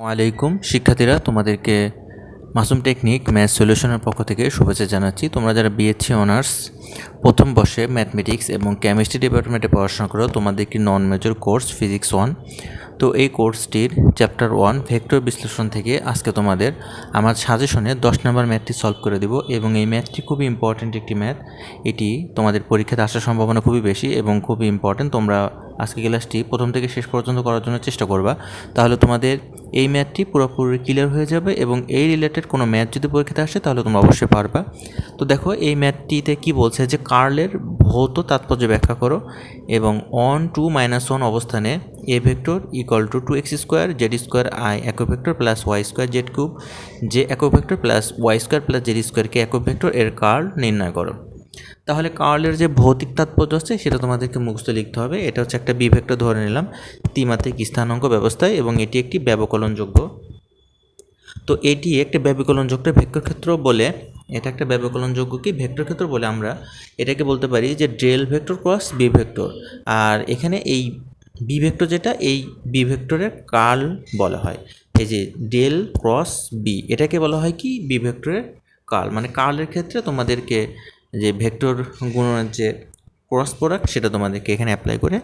ওয়ালাইকুম শিক্ষার্থীরা, তোমাদেরকে মাসুম টেকনিক ম্যাথ সলিউশনের পক্ষ থেকে শুভেচ্ছা জানাচ্ছি। তোমরা যারা বিএসসি অনার্স প্রথম বর্ষে ম্যাথমেটিক্স এবং কেমিস্ট্রি ডিপার্টমেন্টে পড়াশোনা করো, তোমাদের একটি নন মেজর কোর্স ফিজিক্স 1। তো এই কোর্সটির চ্যাপ্টার 1 ভেক্টর বিশ্লেষণ থেকে আজকে তোমাদের আমার সাজেশনে 10 নম্বর ম্যাথটি সলভ করে দেব। এবং এই ম্যাথটি খুবই ইম্পর্ট্যান্ট একটি ম্যাথ। এটি তোমাদের পরীক্ষাতে আসার সম্ভাবনা খুবই বেশি এবং খুবই ইম্পর্ট্যান্ট। তোমরা আজকে ক্লাসটি প্রথম থেকে শেষ পর্যন্ত করার জন্য চেষ্টা করবা, তাহলে তোমাদের এই ম্যাথটি পুরোপুরি ক্লিয়ার হয়ে যাবে। এবং এই রিলেটেড কোনো ম্যাথ যদি পরীক্ষাতে আসে তাহলে তোমরা অবশ্যই পারবা। তো দেখো এই ম্যাথটিতে কি বলছে যে কার্লের ভৌত তাৎপর্য ব্যাখ্যা করো এবং 1 2 -1 অবস্থানে A vector equal to 2x square Z square I একক vector plus Y square Z cube যে একক vector plus Y square plus Z স্কোয়ারকে একক ভেক্টর এর কার্ল নির্ণয় করো। তাহলে কার্লের যে ভৌতিক তাৎপর্য আছে সেটা তোমাদেরকে মুখস্থ লিখতে হবে। এটা হচ্ছে একটা বি ভেক্টর ধরে নিলাম ত্রিমাত্রিক স্থানাঙ্ক ব্যবস্থায় এবং এটি একটি ব্যবকলনযোগ্য। তো এটি একটা ব্যবকলনযোগ্য ভেক্টর ক্ষেত্র বলে, এটা একটা ব্যবকলনযোগ্য কি ভেক্টর ক্ষেত্র বলে আমরা এটাকে বলতে পারি যে del vector cross B vector. আর এখানে এই বি ভেক্টর যেটা, এই বি ভেক্টরের কার্ল বলা হয়। এই যে ডেল ক্রস বি, এটাকে বলা হয় কি বি ভেক্টরের কার্ল। মানে কার্লের ক্ষেত্রে তোমাদেরকে যে ভেক্টর গুণনের যে ক্রস প্রোডাক্ট সেটা তোমাদেরকে এখানে অ্যাপ্লাই করে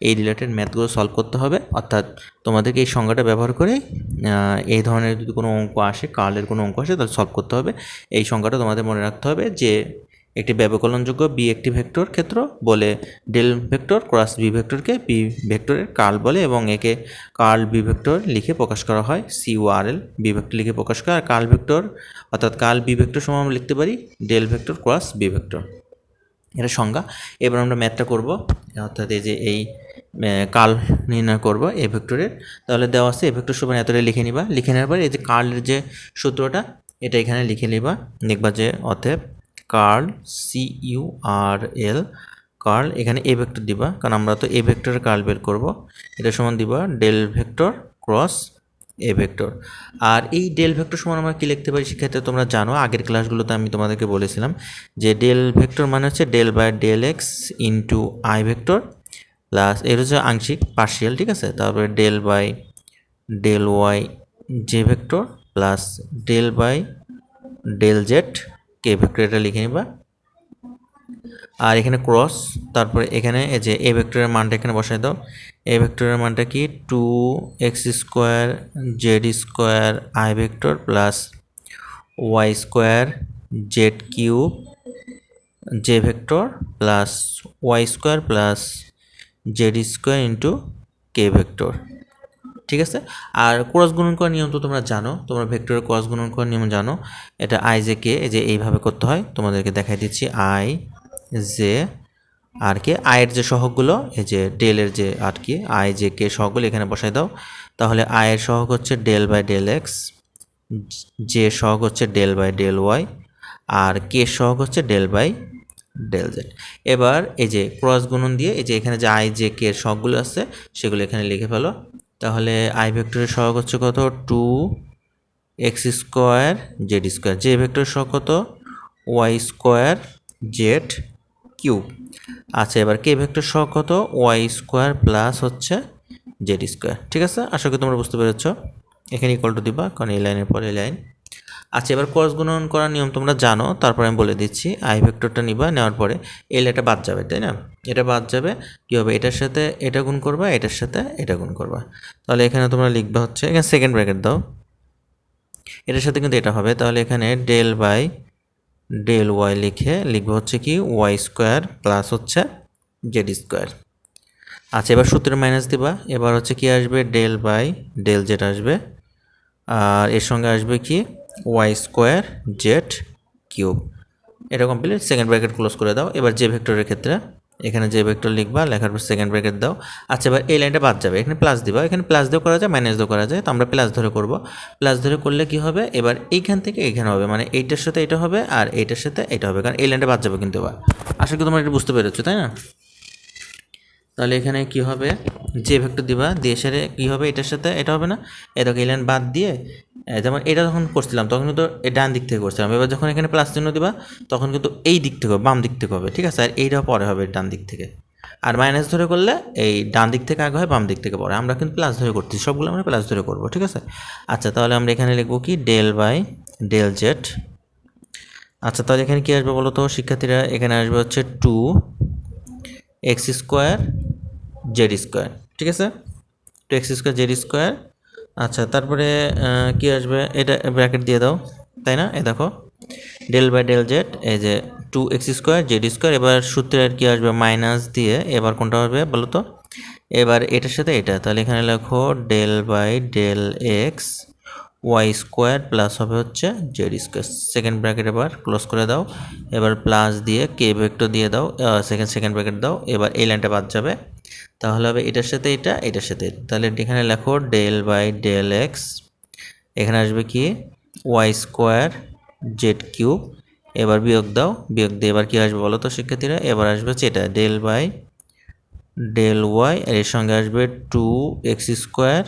এই রিলেটেড ম্যাথগুলো সলভ করতে হবে। অর্থাৎ তোমাদেরকে এই সংজ্ঞাটা ব্যবহার করে এই ধরনের যদি কোনো অঙ্ক আসে, কার্লের কোনো অঙ্ক আসে, তাহলে সলভ করতে হবে। এই সংজ্ঞাটা তোমাদের মনে রাখতে হবে যে একটি ব্যবকলনযোগ্য বি একটি ভেক্টর ক্ষেত্র বলে ডেল ভেক্টর ক্রস বি ভেক্টরকে বি ভেক্টরের কার্ল বলে এবং একে কার্ল বি ভেক্টর লিখে প্রকাশ করা হয়, CURL বি ভেক্টর লিখে প্রকাশ করা। আর কার্ল ভেক্টর অর্থাৎ কার্ল বি ভেক্টর সমান আমরা লিখতে পারি del vector cross B vector, এটা সংজ্ঞা। এবার আমরা ম্যাথটা করব, অর্থাৎ এই যে এই কার্ল নির্ণয় করব এই ভেক্টরের। তাহলে দেওয়া আছে এ ভেক্টর সমান এতটা লিখে নিবা। লিখে নেওয়ার পর এই যে কার্লের যে সূত্রটা এটা এখানে লিখে নিবা। দেখবা যে অতএব কার্ল CURL কার্ল, এখানে এ ভেক্টর দিবা কারণ আমরা তো এ ভেক্টরের কার্ল বের করব। এটা সমান দিবা del vector cross A vector. আর এই ডেল ভেক্টর সমান আমরা কী লিখতে পারি সেক্ষেত্রে তোমরা জানো, আগের ক্লাসগুলোতে আমি তোমাদেরকে বলেছিলাম যে ডেল ভেক্টর মানে হচ্ছে del by del X into I vector plus এর হচ্ছে আংশিক পার্শিয়াল, ঠিক আছে। তারপরে del by del Y J vector plus del by del Z K vector, এটা লিখে নিবা। আর এখানে ক্রস, তারপরে এখানে এই যে এ ভেক্টরের মানটা এখানে বসাই দাও। এ ভেক্টরের মানটা কি 2x square Z square I vector plus Y square Z cube J vector plus Y square plus Z square into K vector, ঠিক আছে। আর ক্রস গুণন করার নিয়ম তো তোমরা জানো, তোমরা ভেক্টরের ক্রস গুণন করার নিয়ম জানো। এটা আই জে কে এই যে এইভাবে করতে হয়, তোমাদেরকে দেখাই দিচ্ছি। আই জে আর কে, আয়ের যে সহগগুলো এই যে ডেলের যে আর কি আই জে কে সহগগুলো এখানে বসাই দাও। তাহলে আয়ের সহগ হচ্ছে del by del X, J সহগ হচ্ছে ডেল বাই ডেল ওয়াই, আর কে সহগ হচ্ছে ডেল বাই ডেল জেড। এবার এই যে ক্রস গুণন দিয়ে এই যে এখানে যে আই জে কে সহগগুলো আছে সেগুলো এখানে লিখে ফেলো। তাহলে আই ভেক্টরের সহগ হচ্ছে কত 2x square Z square, J ভেক্টরের সহগ কত ওয়াই স্কোয়ার জেড কিউব। আচ্ছা, এবার কে ভেক্টর সহগ কত ওয়াই স্কোয়ার প্লাস হচ্ছে জেড স্কোয়ার, ঠিক আছে। আশা করি তোমরা বুঝতে পেরেছ। এখানে ইকুয়াল টু দিবা কারণ এই লাইনের পর এই লাইন। আচ্ছা, এবার ক্রস গুণন করার নিয়ম তোমরা জানো, তারপরে আমি বলে দিচ্ছি। আই ভেক্টরটা নিবা, নেওয়ার পরে এই লাইনটা বাদ যাবে, তাই না। এটা বাদ যাবে, কী হবে এটার সাথে এটা গুণ করবা, এটার সাথে এটা গুণ করবা। তাহলে এখানে তোমরা লিখবা হচ্ছে এখানে সেকেন্ড ব্র্যাকেট দাও, এটার সাথে কিন্তু এটা হবে। তাহলে এখানে ডেল বাই ডেল ওয়াই লিখবে হচ্ছে কি ওয়াই স্কোয়ার প্লাস হচ্ছে জেড স্কোয়ার। আচ্ছা, এবার সূত্রের মাইনাস দিবা। এবার হচ্ছে কি আসবে ডেল বাই ডেল জেড আসবে, আর এর সঙ্গে আসবে কি ওয়াই স্কোয়ার জেড কিউব। এটা কমপ্লিট, সেকেন্ড ব্র্যাকেট ক্লোজ করে দাও। এবার যে ভেক্টরের ক্ষেত্রে এখানে যে ভেক্টর লিখবা, লেখার পর সেকেন্ড ব্র্যাকেট দাও। আচ্ছা, এবার এই লাইনটা বাদ যাবে, এখানে প্লাস দিবা। এখানে প্লাস দিয়েও করা যায়, মাইনাস দিয়েও করা যায়, তো আমরা প্লাস ধরে করব। প্লাস ধরে করলে কি হবে, এবার এইখান থেকে এইখানে হবে, মানে এইটার সাথে এটা হবে আর এইটার সাথে এটা হবে, কারণ এই লাইনটা বাদ যাবে কিন্তু। এবার আশা করি তোমরা এটা বুঝতে পেরেছো, তাই না। তাহলে এখানে কি হবে, যে ভেক্টর দিবা দিয়ে সেরে কী হবে এটার সাথে এটা হবে না। এটাকে এই লাইন বাদ দিয়ে, যেমন এটা যখন করছিলাম তখন কিন্তু ডান দিক থেকে করছিলাম, এবার যখন এখানে প্লাস চিহ্ন দিবা তখন কিন্তু এই দিক থেকে বাম দিক থেকে হবে, ঠিক আছে। আর এইটাও পরে হবে ডান দিক থেকে। আর মাইনাস ধরে করলে এই ডান দিক থেকে আগে হয়, বাম দিক থেকে পড়ে। আমরা কিন্তু প্লাস ধরে করতেছি, সবগুলো আমরা প্লাস ধরে করবো, ঠিক আছে। আচ্ছা, তাহলে আমরা এখানে লিখবো কি ডেল বাই ডেল জেড। আচ্ছা, তাহলে এখানে কী আসবে বলো তো শিক্ষার্থীরা? এখানে আসবে হচ্ছে 2x² z², ঠিক আছে, 2x² z²। আচ্ছা, তারপরে কি আসবে? এটা ব্র্যাকেট দিয়ে দাও, তাই না? দেখো ডেল বাই ডেল জেড, এই যে 2x² z²। এবার সূত্রের কি আসবে? মাইনাস দিয়ে এবার কোনটা হবে বলো তো? এবার এটার সাথে এটা, তাহলে এখানে লেখো del by del X y² plus হবে হচ্ছে z²। সেকেন্ড ব্র্যাকেট এবার ক্লোজ করে দাও। এবার প্লাস দিয়ে কে ভেক্টর দিয়ে দাও, সেকেন্ড ব্র্যাকেট দাও। এবার এই লাইনটা বাদ যাবে, তাহলে হবে এটার সাথে এটা, এটার সাথে। তাহলে এখানে লেখো ডেল বাই ডেল এক্স, এখানে আসবে কি y² z³। এবার বিয়োগ দাও, বিয়োগ দিয়ে এবার কি আসবে বলো তো শিক্ষার্থীরা? এবার আসবে এটা ডেল বাই ডেল ওয়াই, এর সঙ্গে আসবে 2x²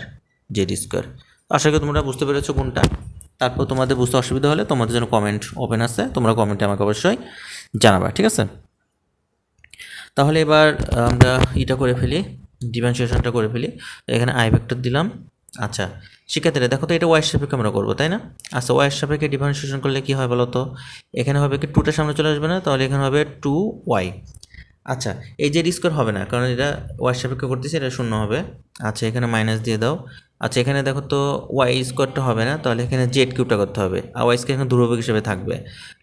z²। আশা করি তোমরা বুঝতে পেরেছো কোনটা। তারপর তোমাদের বুঝতে অসুবিধা হলে তোমাদের জন্য কমেন্ট ওপেন আছে, তোমরা কমেন্টে আমাকে অবশ্যই জানাবা, ঠিক আছে। তাহলে এবার আমরা এটা করে ফেলি, ডিফারেন্সিয়েশনটা করে ফেলি। এখানে আই ভেক্টর দিলাম। আচ্ছা শিক্ষার্থীরা দেখো তো, এটা ওয়াই সাপেক্ষে আমরা করবো, তাই না? আচ্ছা, ওয়াই সাপেক্ষে ডিফারেন্সিয়েশন করলে কি হয় বলো তো? এখানে হবে কি 2টা সামনে চলে আসবে না, তাহলে এখানে হবে 2y। আচ্ছা, এই z² হবে না, কারণ এটা ওয়াই সাপেক্ষে করতেছি, এটা শূন্য হবে। আচ্ছা, এখানে মাইনাস দিয়ে দাও। আচ্ছা, এখানে দেখো তো y² হবে না, তাহলে এখানে z³ করতে হবে, আর y² এখানে ধ্রুবক হিসেবে থাকবে।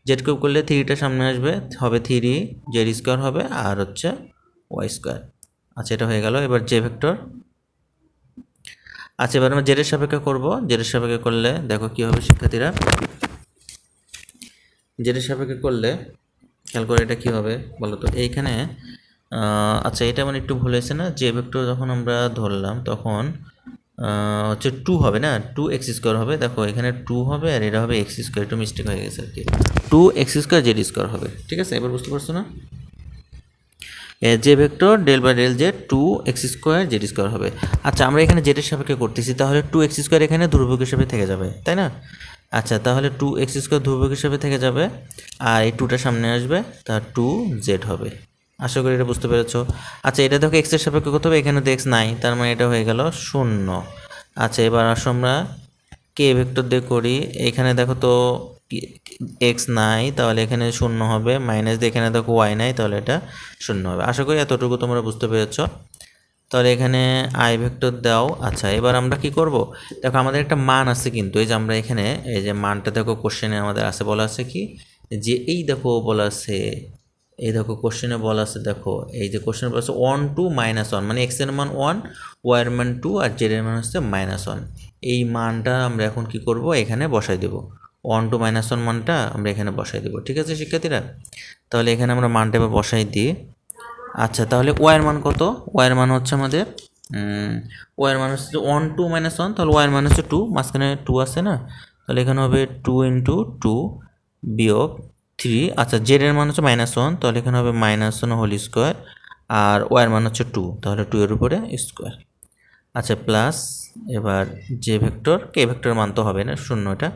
z³ করলে 3টা সামনে আসবে, হবে 3z² হবে, আর হচ্ছে y²। আচ্ছা, এটা হয়ে গেল। এবার জে ভেক্টর। আচ্ছা, এবার আমরা জেডের সাপেক্ষে করবো। জেডের সাপেক্ষে করলে দেখো কি হবে শিক্ষার্থীরা? জেডের সাপেক্ষে করলে খেয়াল করে এটা কি হবে বলো তো? এইখানে আচ্ছা, এটা মানে একটু ভুল হয়েছে না? জে ভেক্টর যখন আমরা ধরলাম তখন হচ্ছে 2 হবে না, 2x² হবে। দেখো এখানে 2 হবে আর এটা হবে x², একটু মিস্টেক হয়ে গেছে আর কি। 2x² z² হবে, ঠিক আছে। এবার বুঝতে পারছো না? J vector del by del Z 2x² z² হবে। আচ্ছা, আমরা এখানে জেডের সাপেক্ষে করতেছি, তাহলে 2x² এখানে ধ্রুবক হিসেবে থেকে যাবে, তাই না? আচ্ছা, তাহলে 2x² ধ্রুবক হিসেবে থেকে যাবে, আর এই 2টা সামনে আসবে, তার 2z হবে। আশা করি এটা বুঝতে পেরেছো। আচ্ছা, এটা দেখো এক্সের সাপেক্ষে করতে হবে, এখানে তো এক্স নাই, তার মানে এটা হয়ে গেল 0। আচ্ছা, এবার আসো আমরা কে ভেক্টর দিয়ে করি। এখানে দেখো তো এক্স নাই, তাহলে এখানে 0 হবে, মাইনাস দিয়ে এখানে দেখো ওয়াই নাই, তাহলে এটা 0 হবে। আশা করি এতটুকু তোমরা বুঝতে পেরেছ। তাহলে এখানে আই ভেক্টর দাও। আচ্ছা, এবার আমরা কি করব? দেখো আমাদের একটা মান আছে, কিন্তু এই যে আমরা এখানে এই যে মানটা দেখো কোশ্চেনে আমাদের আছে, বলা আছে কি যে এই দেখো বলা আছে, এই দেখো কোশ্চেনে বলা আছে, দেখো এই যে কোশ্চেনে বলা আছে 1 to -1, মানে এক্স এর মান 1, ওয়াই এর মান 2, আর জেড এর মান হচ্ছে -1। এই মানটা আমরা এখন কি করব? এখানে বসাই দেব। 1 to -1 মানটা আমরা এখানে বসাই দেব, ঠিক আছে শিক্ষার্থীরা? তাহলে এখানে আমরা মানটা এবার বসাই দিই। আচ্ছা, তাহলে ওয়াই এর মান কত? ওয়াই এর মান হচ্ছে আমাদের ওয়াই এর মান হচ্ছে 1 to -1, তাহলে ওয়াই এর মান হচ্ছে 2, মাঝখানে 2 আছে না, তাহলে এখানে হবে 2 × 2 বিয়োগ 3। আচ্ছা, জেড এর মান হচ্ছে -1, তাহলে এখানে হবে -1 হোল স্কোয়ার, আর ওয়াই এর মান হচ্ছে 2, তাহলে 2 এর উপরে স্কোয়ার। আচ্ছা, প্লাস এবার জে ভেক্টর, কে ভেক্টরের মান তো হবে না, 0 এটা।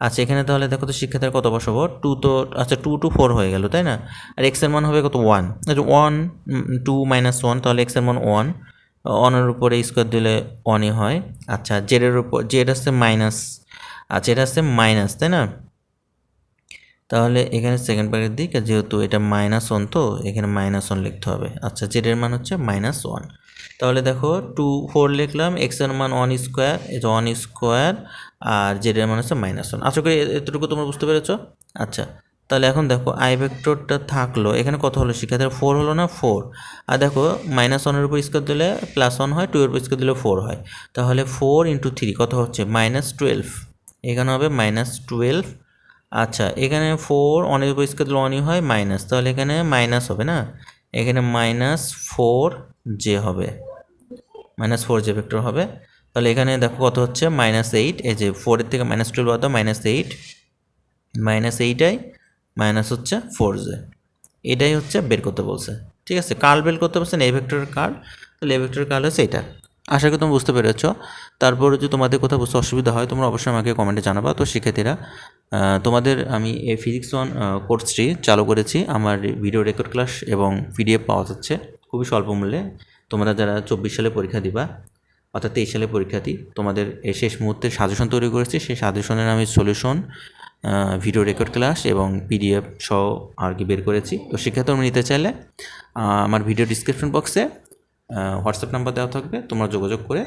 আচ্ছা, এখানে তাহলে দেখো তো শিক্ষার্থীরা কত বসাবো? 2 তো আচ্ছা 2 to 4 হয়ে গেল, তাই না? আর এক্স এর মান হবে কত? 1। আচ্ছা, 1 2 -1, তাহলে এক্স এর মান 1, 1 এর উপরে স্কোয়ার দিলে 1ই হয়। আচ্ছা, জেড এর উপর, জেড আসছে মাইনাস, আচ্ছা এটা আসছে মাইনাস, তাই না? তাহলে এখানে সেকেন্ড ব্র্যাকেট দিক, যেহেতু এটা -1, তো এখানে -1 লিখতে হবে। আচ্ছা, জেড এর মান হচ্ছে -1। তাহলে দেখো 2 4 লিখলাম, এক্স এর মান 1 স্কোয়ার, এই যে 1 স্কোয়ার, আর জেড এর মান হচ্ছে -1। আশা করি এতটুকু তোমরা বুঝতে পেরেছো। আচ্ছা, তাহলে এখন দেখো আই ভেক্টরটা থাকলো, এখানে কত হলো শিক্ষার্থীরা? 4 হলো না? 4। আর দেখো -1 এর উপর স্কোয়ার দিলে +1 হয়, 2 এর উপর স্কোয়ার দিলে 4 হয়, তাহলে 4 × 3 কত হচ্ছে? -12। এখানে হবে -12। আচ্ছা, এখানে 4 1 এর উপর স্কোয়ার দিলে 1ই হয়, মাইনাস, তাহলে এখানে মাইনাস হবে না, এখানে -4j হবে, -4j ভেক্টর হবে। তাহলে এখানে দেখো কত হচ্ছে? -8। এই যে 4 এর থেকে -12 বাদ দাও, -8, -8i মাইনাস হচ্ছে 4j। এটাই হচ্ছে বের করতে বলছে, ঠিক আছে? কার্ল বের করতে বলছে, এই ভেক্টরের কার্ল। তাহলে এই ভেক্টরের কার্ল হচ্ছে এটা। আশা করি তুমি বুঝতে পেরেছো। তারপরে যদি তোমাদের কোথাও বুঝতে অসুবিধা হয়, তোমরা অবশ্যই আমাকে কমেন্টে জানাবা। তো শিক্ষার্থীরা, তোমাদের আমি এই ফিজিক্স 1 কোর্সটি চালু করেছি, আমার ভিডিও রেকর্ড ক্লাস এবং পিডিএফ পাওয়া যাচ্ছে খুবই স্বল্প মূল্যে। তোমরা যারা 24 সালে পরীক্ষা দিবা অর্থাৎ 23 সালে পরীক্ষার্থী, তোমাদের এই শেষ মুহূর্তে সাজেশন তৈরি করেছি। সেই সাজেশনের আমি সলিউশন, ভিডিও রেকর্ড ক্লাস এবং পিডিএফ সহ আর কি বের করেছি। তো সেক্ষেত্রে তোমরা নিতে চাইলে আমার ভিডিও ডিসক্রিপশন বক্সে হোয়াটসঅ্যাপ নাম্বার দেওয়া থাকবে, তোমরা যোগাযোগ করে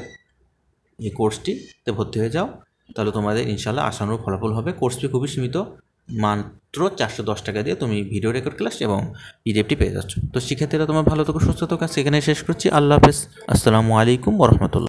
এই কোর্সটিতে ভর্তি হয়ে যাও। তাহলে তোমাদের ইনশাল্লাহ আশানুরূপ ফলাফল হবে। কোর্স ফি খুবই সীমিত, মাত্র 410 টাকা দিয়ে তুমি ভিডিও রেকর্ড ক্লাস এবং পিডিএফটি পেয়ে যাচ্ছ। তো শিক্ষার্থীরা তোমার ভালো থেকো, সুস্থ থাকো। সেখানে শেষ করছি। আল্লাহ হাফেজ। আসসালামু আলাইকুম ওরহমতুল্লাহ।